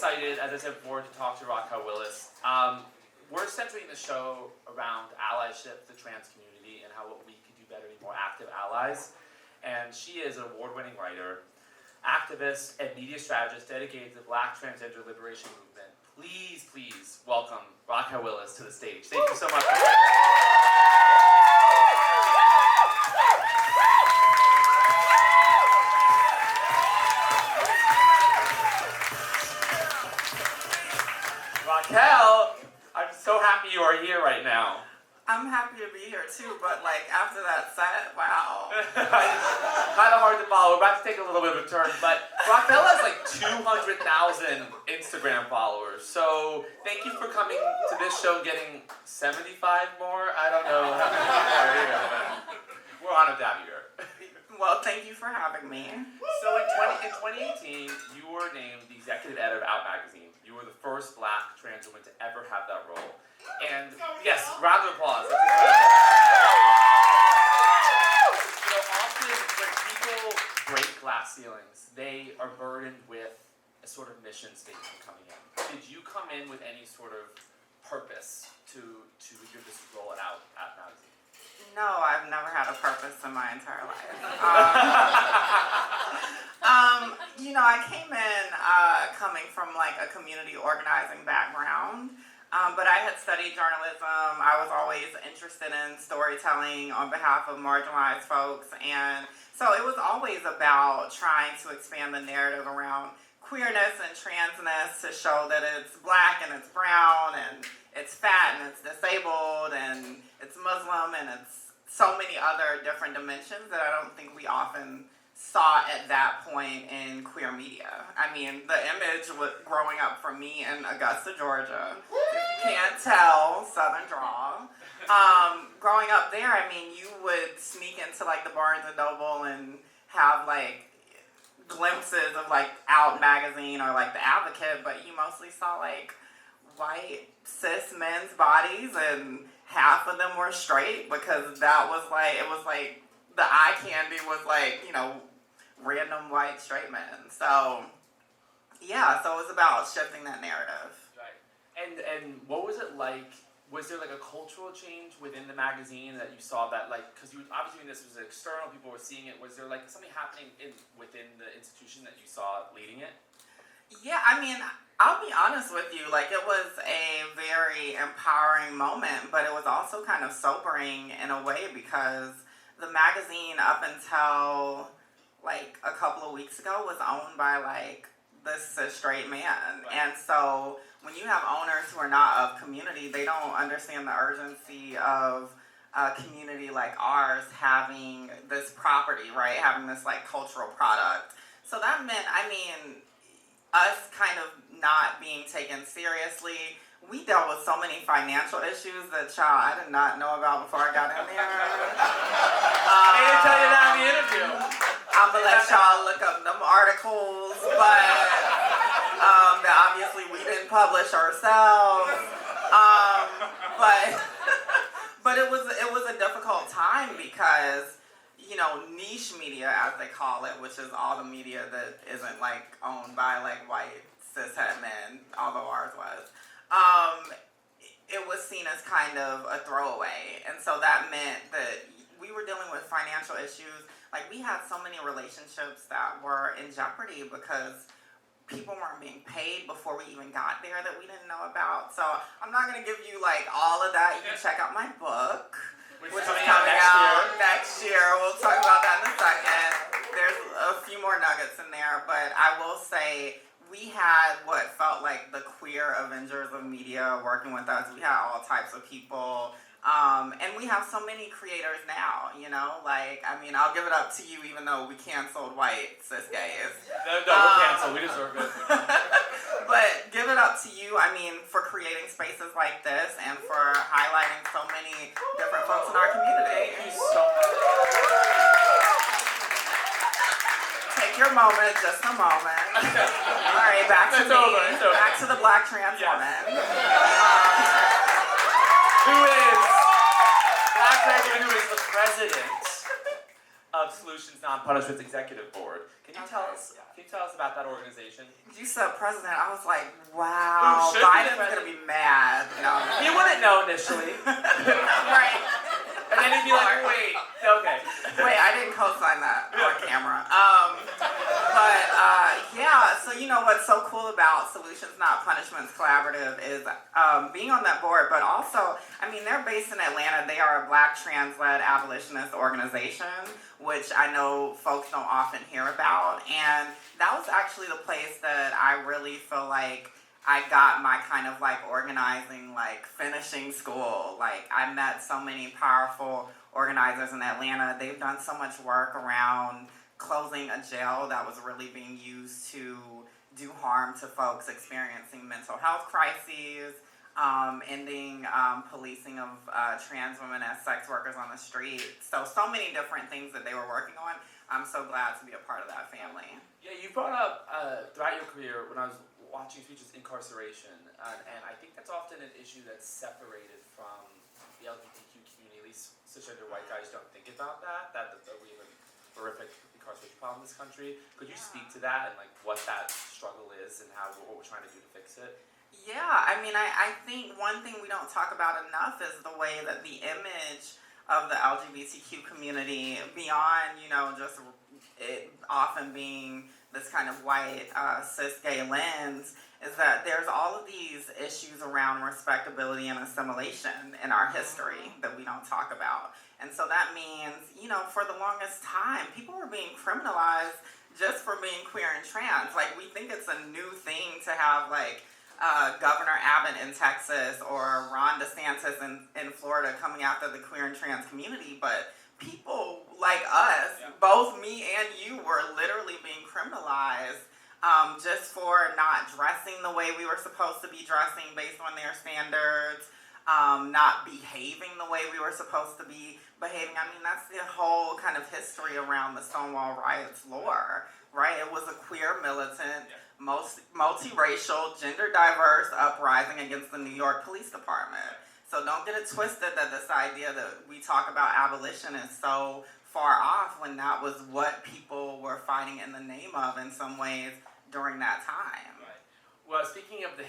excited, as I said before, to talk to Raquel Willis. We're centering the show around allyship, the trans community, and how what we could do better to be more active allies. And she is an award-winning writer, activist, and media strategist dedicated to the Black transgender liberation movement. Please, please welcome Raquel Willis to the stage. Thank you so much. Raquel, I'm so happy you are here right now. I'm happy to be here too, but like after that set, wow. Kind of hard to follow. We're about to take a little bit of a turn, but Raquel has like 200,000 Instagram followers. So thank you for coming to this show, getting 75 more. I don't know. We're honored to have you here. Well, thank you for having me. So in 2018, you were named the executive editor of Out magazine. You were the first Black trans woman to ever have that role. And yes, round of applause. That's often when people break glass ceilings, they are burdened with a sort of mission statement coming in. Did you come in with any sort of purpose to give this role at Out magazine? No, I've never had a purpose in my entire life. I came in coming from like a community organizing background. But I had studied journalism. I was always interested in storytelling on behalf of marginalized folks. And so it was always about trying to expand the narrative around queerness and transness to show that it's Black and it's brown and it's fat and it's disabled and it's Muslim and it's so many other different dimensions that I don't think we often saw at that point in queer media. I mean, the image was growing up for me in Augusta, Georgia. Can't tell, Southern drawl. Growing up there, I mean, you would sneak into like the Barnes and Noble and have like glimpses of like Out magazine or like The Advocate, but you mostly saw like white cis men's bodies, and half of them were straight because that was like, it was like the eye candy was like, random white straight men. So yeah, so it was about shifting that narrative. Right. And what was it like? Was there like a cultural change within the magazine that you saw that like, because you obviously doing this was external, people were seeing it. Was there like something happening within the institution that you saw leading it? Yeah, I mean, I'll be honest with you, like it was a very empowering moment, but it was also kind of sobering in a way because the magazine up until like a couple of weeks ago was owned by like this cis straight man. Right. And so when you have owners who are not of community, they don't understand the urgency of a community like ours having this property, right? Having this like cultural product. So that meant, I mean, us kind of not being taken seriously. We dealt with so many financial issues that I did not know about before I got in there. I didn't tell you that in the interview. I'm gonna let y'all look up them articles, but that obviously we didn't publish ourselves. But it was a difficult time because niche media, as they call it, which is all the media that isn't like owned by like white cishet men, although ours was. It was seen as kind of a throwaway, and so that meant that we were dealing with financial issues. Like we had so many relationships that were in jeopardy because people weren't being paid before we even got there that we didn't know about. So I'm not gonna give you like all of that. You can check out my book, which is coming out next year. We'll talk about that in a second. There's a few more nuggets in there, but I will say we had what felt like the queer Avengers of media working with us. We had all types of people. And we have so many creators now, I'll give it up to you even though we canceled white cis gays. No, we're canceled. We deserve it. But give it up to you, for creating spaces like this and for highlighting so many different folks in our community. Thank you so much. Take your moment, just a moment. All right, back to me. Back to the Black trans woman. Who is the president of Solutions Non-Punishment's executive board. Can you tell us? Can you tell us about that organization? You said president. I was like, wow, Who should be Biden's the gonna be mad. No. He wouldn't know initially, Right. and then he'd be like, "Wait, okay." Wait, I didn't co-sign that on camera. Yeah, so you know what's so cool about Solutions Not Punishments Collaborative is being on that board, but also, I mean, they're based in Atlanta. They are a Black trans-led abolitionist organization, which I know folks don't often hear about. And that was actually the place that I really feel like I got my kind of like organizing, like finishing school. Like I met so many powerful organizers in Atlanta. They've done so much work around closing a jail that was really being used to do harm to folks experiencing mental health crises, ending policing of trans women as sex workers on the street. So many different things that they were working on. I'm so glad to be a part of that family. Yeah, you brought up throughout your career when I was watching speeches, incarceration, and I think that's often an issue that's separated from the LGBTQ community. At least cisgender white guys don't think about that we have a horrific incarceration problem in this country. Could you speak to that and like what that struggle is and what we're trying to do to fix it? Yeah, I mean, I think one thing we don't talk about enough is the way that the image of the LGBTQ community, beyond, you know, just it often being this kind of white cis gay lens, is that there's all of these issues around respectability and assimilation in our history that we don't talk about. And so that means, you know, for the longest time, people were being criminalized just for being queer and trans. Like, we think it's a new thing to have, like, Governor Abbott in Texas or Ron DeSantis in Florida coming after the queer and trans community, but people like us, both me and you, were literally being criminalized just for not dressing the way we were supposed to be dressing based on their standards, not behaving the way we were supposed to be behaving. I mean, that's the whole kind of history around the Stonewall Riots lore, right? It was a queer, militant, multiracial, gender diverse uprising against the New York Police Department. So don't get it twisted that this idea that we talk about abolition is so far off, when that was what people were fighting in the name of in some ways during that time. Right. Well, speaking of the